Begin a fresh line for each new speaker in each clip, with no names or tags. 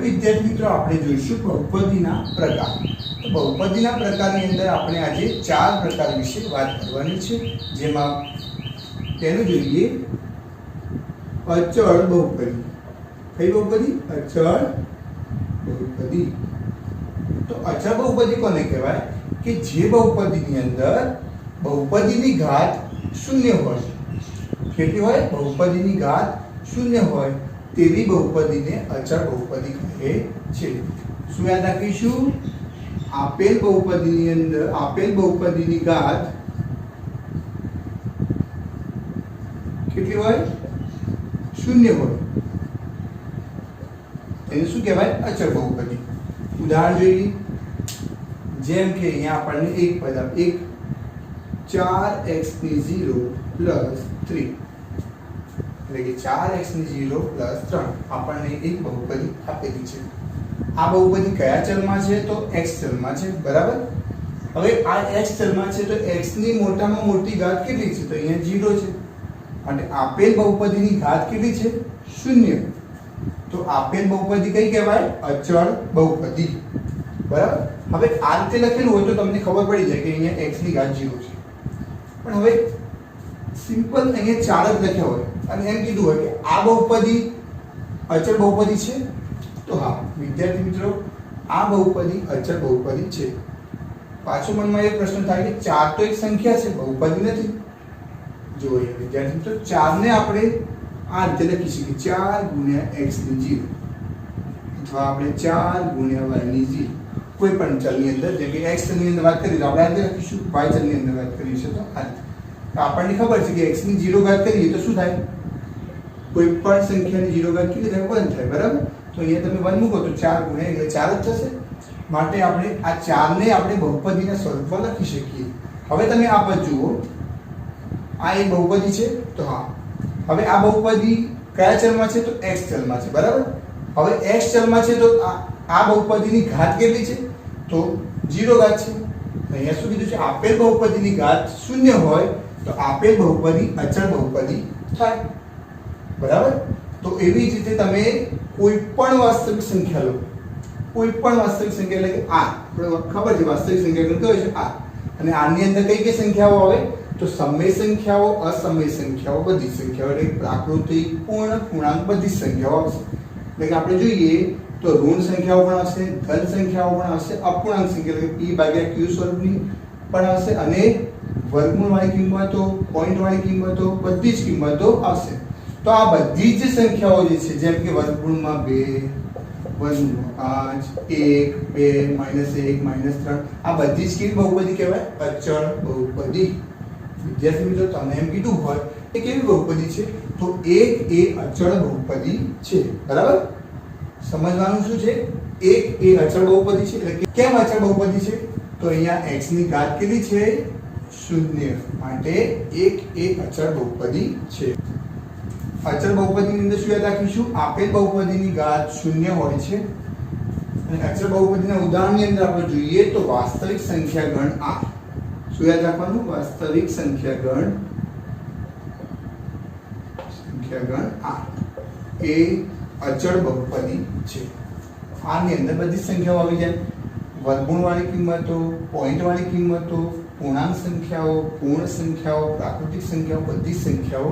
વિદ્યાર્થી મિત્રો આપણે જોઈશું બહુપદીના પ્રકાર. તો બહુપદીના પ્રકારની અંદર આપણે આજે ચાર પ્રકાર વિશે વાત કરવાની છે, જેમાં તેનું જોઈએ અચળ બહુપદી. કઈ બહુપદી? અચળ બહુપદી. તો અચળ બહુપદી કોને કહેવાય? કે જે બહુપદીની અંદર બહુપદીની ઘાત શૂન્ય હોય. કેટલી હોય? બહુપદીની ઘાત શૂન્ય હોય તેવી બહુપદીને અચળ બહુપદી કહે છે. શું યાદ રાખીશું? આપેલ બહુપદીની અંદર આપેલ બહુપદીની ઘાત કેટલી હોય? શૂન્ય હોય એને શું કહેવાય? અચળ બહુપદી. ઉદાહરણ જોઈએ. જેમ કે અહીંયા આપણને એક પદ એક 4x ની 0 પ્લસ 3 એટલે કે 4x ની 0 પ્લસ 3 આપણને એક બહુપદી આપેલી છે. આ બહુપદી કયા ચલમાં છે? તો x ચલમાં છે. બરાબર. હવે આ x ચલમાં છે તો x ની મોટામાં મોટી ઘાત કેટલી છે? તો અહીંયા 0 છે. અને આપેલ બહુપદીની ઘાત કેટલી છે? 0. તો આપેલ બહુપદી કઈ કહેવાય? અચળ બહુપદી. બરાબર. હવે આ રીતે લખેલું હોય તો તમને ખબર પડી જાય કે અહીંયા x ની ઘાત 0 છે. પણ હવે સિમ્પલ અહીંયા 4 જ લખ્યા હોય અને એમ કીધું હોય કે આ બહુપદી અચળ બહુપદી છે, તો હા વિદ્યાર્થી મિત્રો આ બહુપદી અચળ બહુપદી છે. પાછો મનમાં એક પ્રશ્ન થાય કે 4 તો એક સંખ્યા છે, બહુપદી નથી. જોઈએ વિદ્યાર્થી મિત્રો 4 ને આપણે આ રીતે લખી શકીએ 4 ગુણ્યા x ની 0 અથવા આપણે 4 ગુણ્યા y ની 0. કોઈ પણ ચલની અંદર, જેમ કે x ચલની અંદર વાત કરીએ તો આપણે આ રીતે લખીશું, y ચલની અંદર વાત કરીએ છીએ તો આ રીતે. તો આપણને ખબર છે કે x ની 0 ઘાત કરીએ તો શું થાય? કોઈ પણ સંખ્યાની 0 ઘાત કેટલી થાય? 1 થાય. બરાબર. તો અહીંયા તમે 1 મૂકો તો 4 ગુણ્યા એટલે 4 જ થશે. માટે આપણે આ 4 ને આપણે બહુપદીના સ્વરૂપમાં લખી શકીએ. હવે તમે આ પદ જુઓ, આ એક બહુપદી છે. તો હા, હવે આ બહુપદી કયા ચલમાં છે? તો x ચલમાં છે. બરાબર. હવે x ચલમાં છે તો આ બહુપદીની ઘાત કેટલી છે? તો 0 ઘાત છે. અહીંયા શું કીધું છે? આપેલ બહુપદીની ઘાત 0 હોય તો આપેલ બહુપદી અચળ બહુપદી થાય. બરાબર. તો એવી જ રીતે તમે કોઈ પણ વાસ્તવિક સંખ્યા લો, કોઈ પણ વાસ્તવિક સંખ્યા એટલે કે r, આપણે ખબર છે વાસ્તવિક સંખ્યા એટલે કયો છે? r. અને આની અંદર કઈ કઈ સંખ્યાઓ આવે? તો સમય સંખ્યાઓ, અસમય સંખ્યાઓ, બધી સંખ્યાઓ એટલે પ્રાકૃતિક, પૂર્ણ, પૂર્ણાંક બધી સંખ્યાઓ આવશે. એટલે કે આપણે જોઈએ તો ઋણ સંખ્યાઓ પણ આવશે, ધન સંખ્યાઓ પણ આવશે, અપૂર્ણાંક સંખ્યા એટલે કે p ભાગ્યા q સ્વરૂપની પણ આવશે, અને વર્ગમૂળ વાળી કિંમતો, પોઈન્ટ વાળી કિંમતો, બધી જ કિંમતો આવશે. તો આ બધી જ સંખ્યાઓ જે છે, જેમ કે વર્ગમૂળમાં 2, વર્ગમૂળમાં 5, 1, 2, -1, -3, આ બધી જ કેવી બહુપદી કહેવાય? અચળ બહુપદી. વિદ્યાર્થી મિત્રો તમને એમ કીધું હોય કે કેવી બહુપદી છે? તો એક એ અચળ બહુપદી છે. બરાબર. સમજવાનું શું છે? એક એ અચળ બહુપદી છે. એટલે કેમ અચળ બહુપદી છે? તો અહીંયા x ની ઘાત કેટલી છે? 0. માટે એક એ અચળ બહુપદી છે. અચળ બહુપદીની અંદર શું યાદ રાખીશું? આપેલ બહુપદીની ઘાત 0 હોય છે. અને અચળ બહુપદીના ઉદાહરણની અંદર આપણે જોઈએ તો વાસ્તવિક સંખ્યા ગણ r. શું યાદ રાખવાનું? વાસ્તવિક સંખ્યા ગણ r એ અચળ બહુપદી છે. આની અંદર બધી સંખ્યાઓ આવી જાય. વર્ગમૂળ વાળી કિંમતો, પોઈન્ટ વાળી કિંમતો, પૂર્ણાંક સંખ્યાઓ, પૂર્ણ સંખ્યાઓ, પ્રાકૃતિક સંખ્યાઓ, બધી સંખ્યાઓ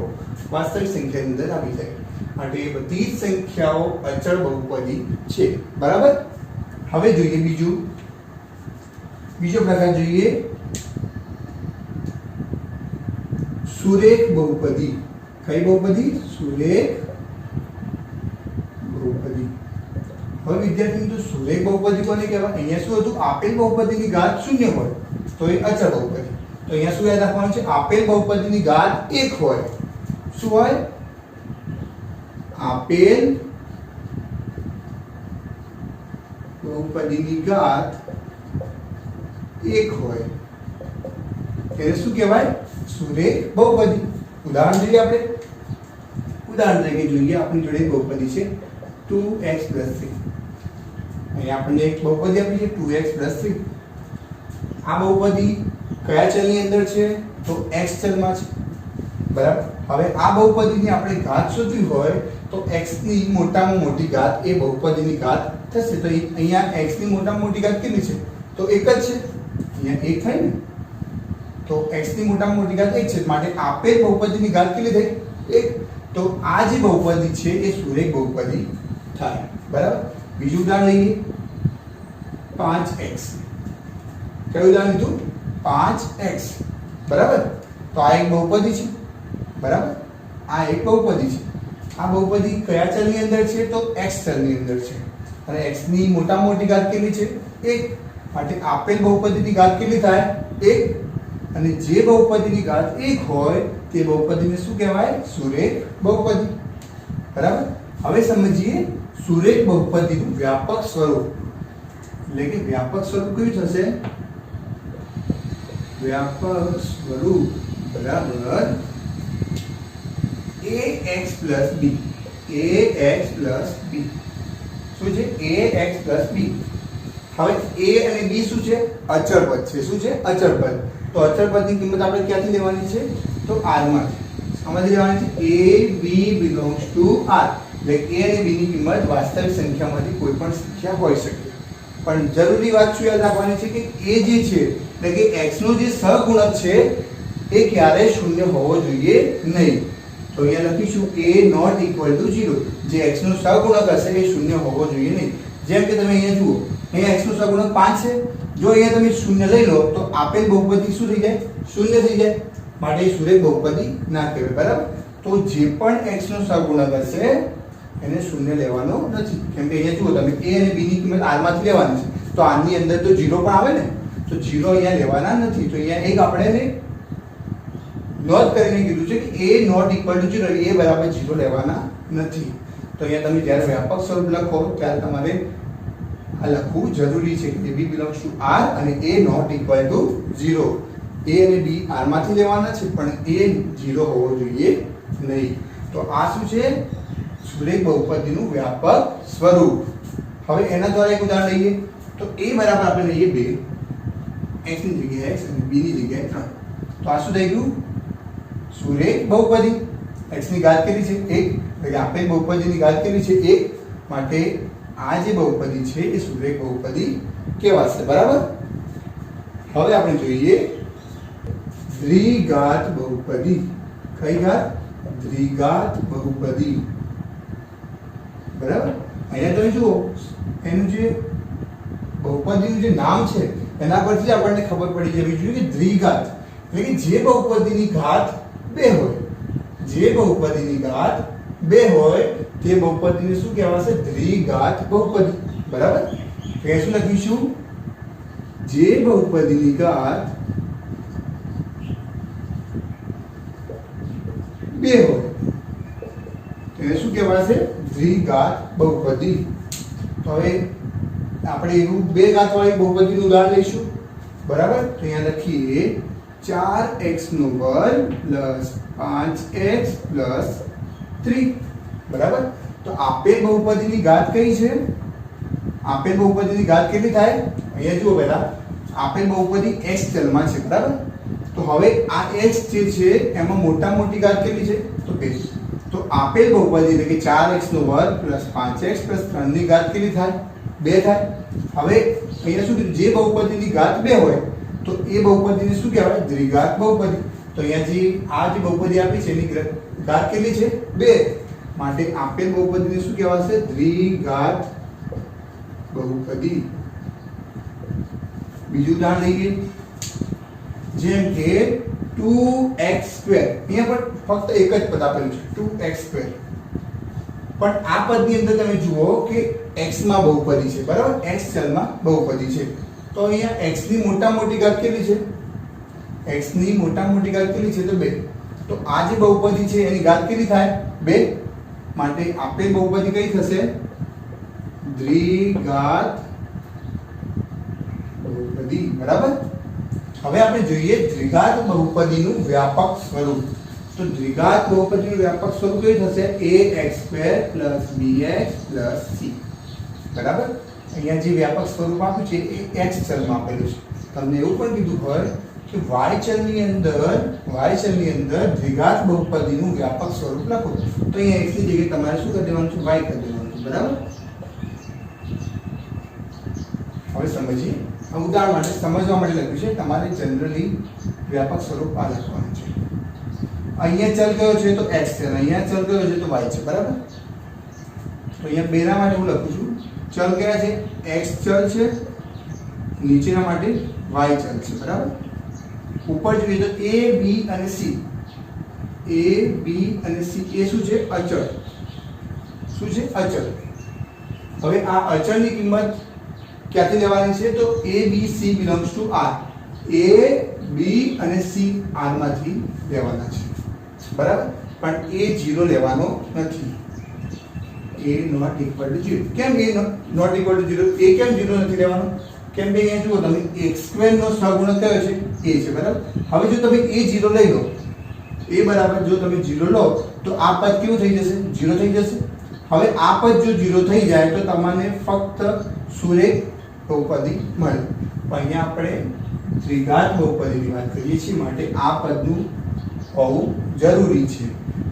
વાસ્તવિક સંખ્યાની અંદર આવી જાય. માટે એ બધી સંખ્યાઓ અચળ બહુપદી છે. બરાબર. હવે જોઈએ બીજો પ્રકાર જોઈએ સુરેખ બહુપદી. કઈ બહુપદી? સુરેખ બહુપદી. હવે વિદ્યાર્થી મિત્રો સુરેખ બહુપદી કોને કહેવાય? અહીંયા શું હતું? આપેલ બહુપદીની ઘાત 0 હોય તો એ અચળ બહુપદી. તો અહીંયા શું યાદ રાખવાનું છે? આપેલ બહુપદીની ઘાત 1 હોય. શું હોય? આપેલ બહુપદીની ઘાત 1 હોય એને શું કહેવાય? સુરેખ બહુપદી. ઉદાહરણ જોઈએ આપણે. ઉદાહરણ તરીકે જોઈએ આપણી જોડે બહુપદી છે 2x 3. અહીંયા આપણને એક બહુપદી આપી છે 2x 3. આ બહુપદી કયા ચલની અંદર છે? તો x ચલમાં છે. બરાબર. હવે આ બહુપદીની આપણે ઘાત શોધવી હોય તો x ની મોટામાં મોટી ઘાત એ બહુપદીની ઘાત થશે. તો અહીંયા x ની મોટામાં મોટી ઘાત કેટલી છે? તો 1 જ છે. અહીંયા 1 થાય ને, તો x ની મોટામાં મોટી ઘાત 1 છે, માટે આપેલ બહુપદીની ઘાત કેટલી થઈ? 1. તો આ જે બહુપદી છે એ સુરેખ બહુપદી થાય. બરાબર. બીજું ઉદાહરણ લઈએ, 5x. કયું ઉદાહરણ લીધું? 5x. બરાબર. તો આ એક બહુપદી છે. બરાબર. આ એક બહુપદી છે. આ બહુપદી કયા ચલની અંદર છે? તો x ચલની અંદર છે. અને x ની મોટામાં મોટી ઘાત કેટલી છે? 1. માટે આપેલ બહુપદીની ઘાત કેટલી થાય? 1. અને જે બહુપદીની ઘાત 1 હોય તે બહુપદીને શું કહેવાય? સુરેખ બહુપદી. બરાબર. હવે સમજીએ સુરેખ બહુપદીનું વ્યાપક સ્વરૂપ. એટલે કે વ્યાપક સ્વરૂપ કયું થશે? વ્યાપક સ્વરૂપ બરાબર ax plus b. ax plus b શું છે? ax plus b. હવે a અને b શું છે? અચળ પદ છે. શું છે? અચળ પદ. તો અચળ પદની કિંમત આપણે ક્યાંથી લેવાની છે? તો r માંથી. આમાંથી લેવાની છે. a b belongs to r. એટલે a અને b ની કિંમત વાસ્તવિક સંખ્યામાંથી કોઈ પણ સંખ્યા હોઈ શકે. પણ જરૂરી વાત શું યાદ રાખવાની છે કે a જે છે એટલે કે x નો જે સહગુણક છે એ ક્યારે શૂન્ય હોવો જોઈએ નહીં. તો અહીંયા લખીશું a not equal to 0. જે x નો સહગુણક હશે એ શૂન્ય હોવો જોઈએ નહીં. જેમ કે તમે અહીંયા જુઓ, અહીંયા x નો સહગુણક 5 છે. જો અહીંયા તમે શૂન્ય લઈ લો તો આપેલ બહુપદી શું થઈ જાય? શૂન્ય થઈ જાય. માટે સુરેખ બહુપદી ના કહેવાય. બરાબર. તો જે પણ x નો સહગુણક હશે એને શૂન્ય લેવાનો નથી. કેમ કે અહીંયા જુઓ તમે a અને b ની કિંમત r માંથી લેવાની છે. તો r ની અંદર તો 0 પણ આવે ને, તો 0 અહીંયા લેવાના નથી. તો અહીંયા એક આપણે નોંધ કરીને કીધું છે કે a not equal to 0. a બરાબર 0 લેવાના નથી. તો અહીંયા તમે જ્યારે વ્યાપક સ્વરૂપ લખો ત્યારે તમારે આ લખવું જરૂરી છે કે b belongs to r અને a not equal to 0. a અને b r માંથી લેવાના છે પણ a 0 હોવો જોઈએ નહીં. તો આ શું છે? સુરેખ બહુપદીનું વ્યાપક સ્વરૂપ. હવે એના દ્વારા એક ઉદાહરણ લઈએ તો a બરાબર આપણે લઈએ 2, x ની જગ્યાએ x અને b ની જગ્યાએ 3. તો આ શું થઈ ગયું? સુરેખ બહુપદી. x ની ઘાત કેટલી છે? 1. એટલે આપેલ બહુપદીની ઘાત કેટલી છે? 1. માટે આ જે બહુપદી છે એ સુરેખ બહુપદી કહેવાશે. બરાબર. હવે આપણે જોઈએ દ્વિઘાત બહુપદી. કઈ ઘાત? દ્વિઘાત બહુપદી. બરાબર. અહીંયા તમે જુઓ એનું જે બહુપદીનું જે નામ છે એના પરથી આપણને ખબર પડી જવી જોઈએ કે દ્વિઘાત એટલે કે જે બહુપદીની ઘાત 2 હોય. જે બહુપદીની ઘાત 2 હોય તે બહુપદીને શું કહેવાશે? દ્વિઘાત બહુપદી. બરાબર. તો શું લખીશું? જે બહુપદીની ઘાત 2 હોય તેને શું કહેવાશે? દ્વિઘાત બહુપદી. તો હવે આપણે એવું 2 ઘાત વાળી બહુપદીનું ઉદાહરણ લઈશું. બરાબર. તો અહીંયા લખીએ 4x નો વર્ગ પ્લસ 5x પ્લસ 3. બરાબર. તો આપેલ બહુપદીની ઘાત કઈ છે? આપેલ બહુપદીની ઘાત કેટલી થાય? અહીંયા જુઓ પહેલા આપેલ બહુપદી x ચલમાં છે. બરાબર. તો હવે આ x જે છે એમાં મોટા મોટી ઘાત કેટલી છે? તો 2. તો આપેલ બહુપદી એટલે કે 4x નો વર્ગ પ્લસ 5x પ્લસ 3 ની ઘાત કેટલી થાય? 2 થાય. હવે અહીંયા શું કીધું? જે બહુપદીની ઘાત 2 હોય તો એ બહુપદીને શું કહેવાય? દ્વિઘાત બહુપદી. તો અહીંયા જે આ જે બહુપદી આપી છે એની ઘાત કેટલી છે? 2. માટે આપેલ બહુપદીને શું કહેવાશે? દ્વિઘાત બહુપદી. બીજું ઉદાહરણ લઈએ. જેમ કે 2x2. અહીંયા પણ ફક્ત એક જ પદ આપેલું છે 2x2. પણ આ પદની અંદર તમે જુઓ કે x માં બહુપદી છે. બરાબર. x ચલમાં બહુપદી છે. તો અહીંયા x ની મોટા મોટી ઘાત કેટલી છે? x ની મોટા મોટી ઘાત કેટલી છે? તો 2. તો આ જે બહુપદી છે એની ઘાત કેટલી થાય? 2. માટે આપેલ બહુપદી કઈ થશે? દ્વિઘાત બહુપદી. બરાબર. હવે આપણે જોઈએ દ્વિઘાત બહુપદીનું વ્યાપક સ્વરૂપ. તો દ્વિઘાત બહુપદીનું વ્યાપક સ્વરૂપ કયું થશે? ax2 bx c. બરાબર. અહીંયા જે વ્યાપક સ્વરૂપ આપ્યું છે એ x ચલમાં આપેલું છે. તમને એવું પણ કીધું હોય કે y ચલની અંદર દ્વિઘાત બહુપદીનું વ્યાપક સ્વરૂપ લખો. તો અહીંયા x ની જગ્યાએ તમારે શું કરી દેવાનું છે? y કરી દેવાનું છે. બરાબર? હવે સમજીએ. ઉદાહરણ માટે સમજવા માટે લખ્યું છે. તમારે જનરલી વ્યાપક સ્વરૂપ આ લખવાનું છે. અહીંયા ચલ કયો છે? તો x છે. અહીંયા ચલ કયો છે? તો y છે. બરાબર? તો અહીંયા બેના માટે હું લખું છું. ચલ કયા છે? x ચલ છે, નીચેના માટે y ચલ છે. બરાબર? ઉપર જોઈએ તો a b અને c, a b અને c એ શું છે? અચળ. શું છે? અચળ. હવે આ અચળની કિંમત ક્યાંથી લેવાની છે? તો a b c belongs to r. a b અને c r માંથી લેવાના છે. બરાબર? પણ a 0 લેવાનો નથી. a not equal to 0. કેમ a not equal to 0? a કેમ 0 નથી લેવાનો? કેમ કે અહીંયા જુઓ તમે x² નો સહગુણક કયો છે? a છે. બરાબર? હવે જો તમે a 0 લઈ લો, a બરાબર જો તમે 0 લો તો આ પદ કેવું થઈ જશે? 0 થઈ જશે. હવે આ પદ જો 0 થઈ જાય તો તમને ફક્ત સુરેખ બહુપદી મળે. પણ અહીંયા આપણે દ્વિઘાત બહુપદીની વાત કરીએ છીએ, માટે આ પદનું હોવું જરૂરી છે.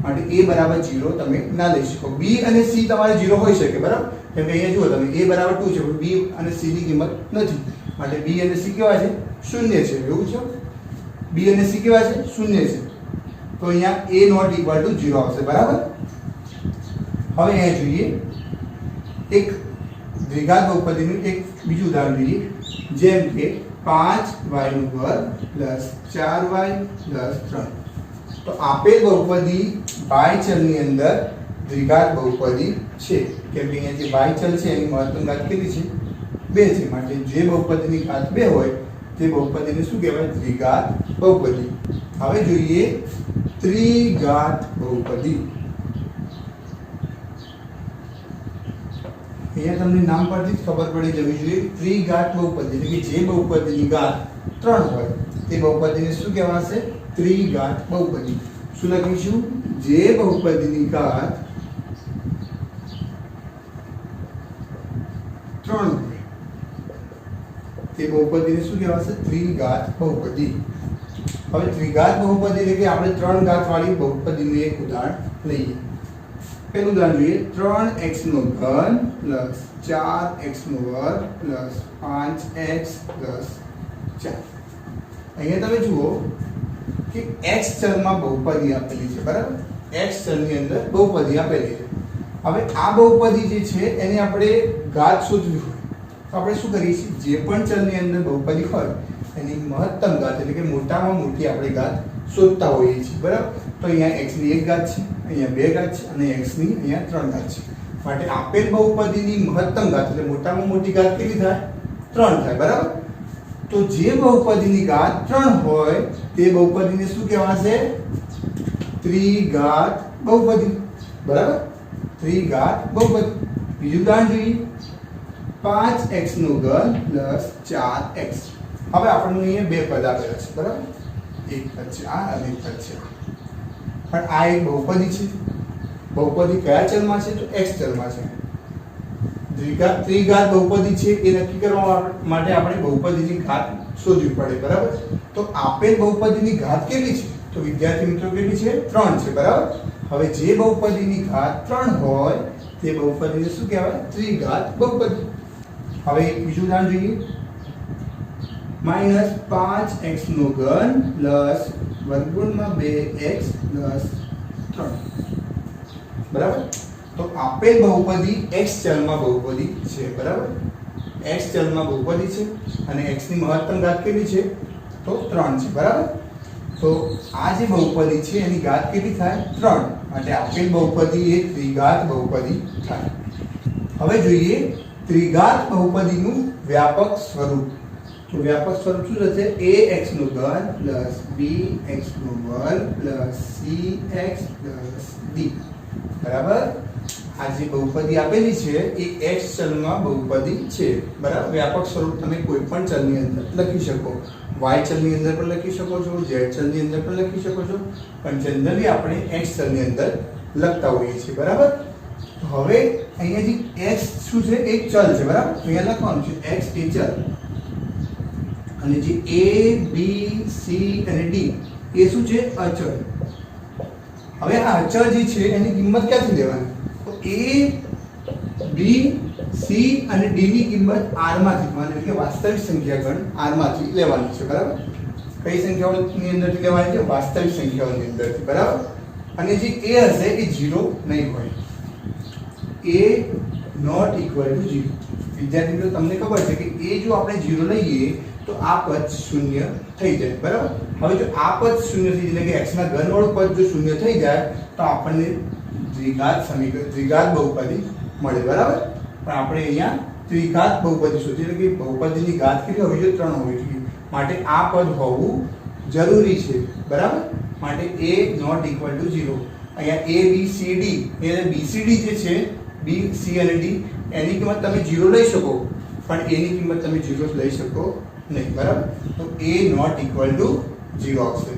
માટે a બરાબર 0 તમે ના લઈ શકો. b અને c તમારે 0 હોઈ શકે. બરાબર? કેમ કે અહીંયા જુઓ તમે a બરાબર 2 છે, b અને c ની કિંમત નથી. માટે b અને c કેવા છે? 0 છે. એવું છે? b અને c કેવા છે? 0 છે. તો અહીંયા a not equal to 0 આવશે. બરાબર? હવે અહીંયા જોઈએ એક દ્વિઘાત બહુપદીનું એક બીજું ઉદાહરણ જોઈએ. જેમ કે 5y² + 4y + 3. તો આપેલ બહુપદી y ચલની અંદર દ્વિઘાત બહુપદી છે. કેમ કે અહીંયા જે y ચલ છે એની મહત્તમ ઘાત કેટલી છે? 2 છે. માટે જે બહુપદીની ઘાત 2 હોય તે બહુપદીને શું કહેવાય? દ્વિઘાત બહુપદી. હવે જોઈએ ત્રિઘાત બહુપદી. અહીંયા તમને નામ પરથી જ ખબર પડી જવી જોઈએ. ત્રિઘાત બહુપદી એટલે કે જે બહુપદીની ઘાત 3 હોય તે બહુપદીને શું કહેવાશે? ત્રિઘાત બહુપદી. શું લખીશું? જે બહુપદીની ઘાત 3 હોય તે બહુપદીને શું કહેવાશે? ત્રિઘાત બહુપદી. હવે ત્રિઘાત બહુપદી એટલે કે આપણે 3 ઘાત વાળી બહુપદીનું એક ઉદાહરણ લઈએ. પહેલું ઉદાહરણ જોઈએ. 3x નો ઘન + 4x નો વર્ગ + 5x + 4. અહીંયા તમે જુઓ કે x ચલમાં બહુપદી આપેલી છે. બરાબર? x ચલની અંદર બહુપદી આપેલી છે. હવે આ બહુપદી જે છે એને આપણે ઘાત શોધવી હોય તો આપણે શું કરીએ છીએ? જે પણ ચલની અંદર બહુપદી હોય એની મહત્તમ ઘાત એટલે કે મોટામાં મોટી આપણે ઘાત શોધતા હોઈએ છીએ. બરાબર? તો અહીંયા x ની 1 ઘાત છે, અહીંયા 2 ઘાત છે અને x ની અહીંયા 3 ઘાત છે. માટે આપેલ બહુપદીની મહત્તમ ઘાત એટલે મોટામાં મોટી ઘાત કેટલી થાય? 3 થાય. બરાબર? તો જે બહુપદીની ઘાત 3 હોય તે બહુપદીને શું કહેવાશે? ત્રિઘાત બહુપદી. બરાબર? ત્રિઘાત બહુપદી. બીજું ઉદાહરણ જોઈએ. 5x નો ઘન + 4x. હવે આપણને અહીંયા બે પદ આપેલા છે. બરાબર? એક પદ છે આ અને એક પદ છે. પણ આ એક બહુપદી છે. બહુપદી કયા ચલમાં છે? તો x ચલમાં છે. ત્રિઘાત બહુપદી છે એ નક્કી કરવા માટે આપણે બહુપદીની ઘાત શોધવી પડે. બરાબર? તો આપેલ બહુપદીની ઘાત કેટલી છે? તો વિદ્યાર્થી મિત્રો કેટલી છે? 3 છે. બરાબર? હવે જે બહુપદીની ઘાત 3 હોય તે બહુપદીને શું કહેવાય? ત્રિઘાત બહુપદી. હવે એક બીજું ઉદાહરણ જોઈએ. -5x નો ઘન + √2x + 3. બરાબર? તો આપેલ બહુપદી x ચલમાં બહુપદી છે. બરાબર? x ચલમાં બહુપદી છે અને x ની મહત્તમ ઘાત કેટલી છે? તો 3 છે. બરાબર? તો આ જે બહુપદી છે એની ઘાત કેટલી થાય? 3. માટે આપેલ બહુપદી એ ત્રિઘાત બહુપદી થાય. હવે જોઈએ ત્રિઘાત બહુપદીનું વ્યાપક સ્વરૂપ. તો વ્યાપક સ્વરૂપ શું થશે? ax નો ઘન + bx નો વર્ગ + cx + d. બરાબર? આ જે બહુપદી આપેલી છે એ x ચલમાં બહુપદી છે. બરાબર? વ્યાપક સ્વરૂપ તમે કોઈ પણ ચલની અંદર લખી શકો. y ચલની અંદર પણ લખી શકો છો, z ચલની અંદર પણ લખી શકો છો, પણ જનરલી આપણે x ચલની અંદર લખતા હોઈએ છીએ. બરાબર? હવે અહીંયા જે x શું છે? એક ચલ છે. બરાબર? અહીંયા લખવાનું છે x એ ચલ. અને જે A B C અને D એ શું છે અચળ. હવે આ અચળ જે છે એની કિંમત ક્યાંથી લેવાની? તો A B C અને D ની કિંમત R માંથી એટલે કે વાસ્તવિક સંખ્યા ગણ R માંથી લેવાની છે. બરાબર? કઈ સંખ્યાઓની અંદરથી લેવાની છે? વાસ્તવિક સંખ્યાઓની અંદરથી. બરાબર? અને જે A હશે એ 0 નહીં હોય. A not equal to 0. વિદ્યાર્થી મિત્રો તમને ખબર છે કે A જો આપણે 0 લઈએ તો આ પદ શૂન્ય થઈ જાય. બરાબર? હવે જો આ પદ શૂન્ય થઈ જાય એટલે કે x ના ઘન વાળું પદ જો શૂન્ય થઈ જાય તો આપણને દ્વિઘાત બહુપદી મળે. બરાબર? પણ આપણે અહીંયા દ્વિઘાત બહુપદી શોધી એટલે કે બહુપદીની ઘાત કેટલી હોવી જોઈએ? 3 હોવી જોઈએ. માટે આ પદ હોવું જરૂરી છે. બરાબર? માટે A નોટ ઇક્વલ ટુ 0. અહીંયા A B C D એટલે BCD જે છે B C અને D એની કિંમત તમે 0 લઈ શકો પણ A ની કિંમત તમે 0 લઈ શકો નહીં. બરાબર? તો A નોટ ઇક્વલ ટુ 0 આવશે.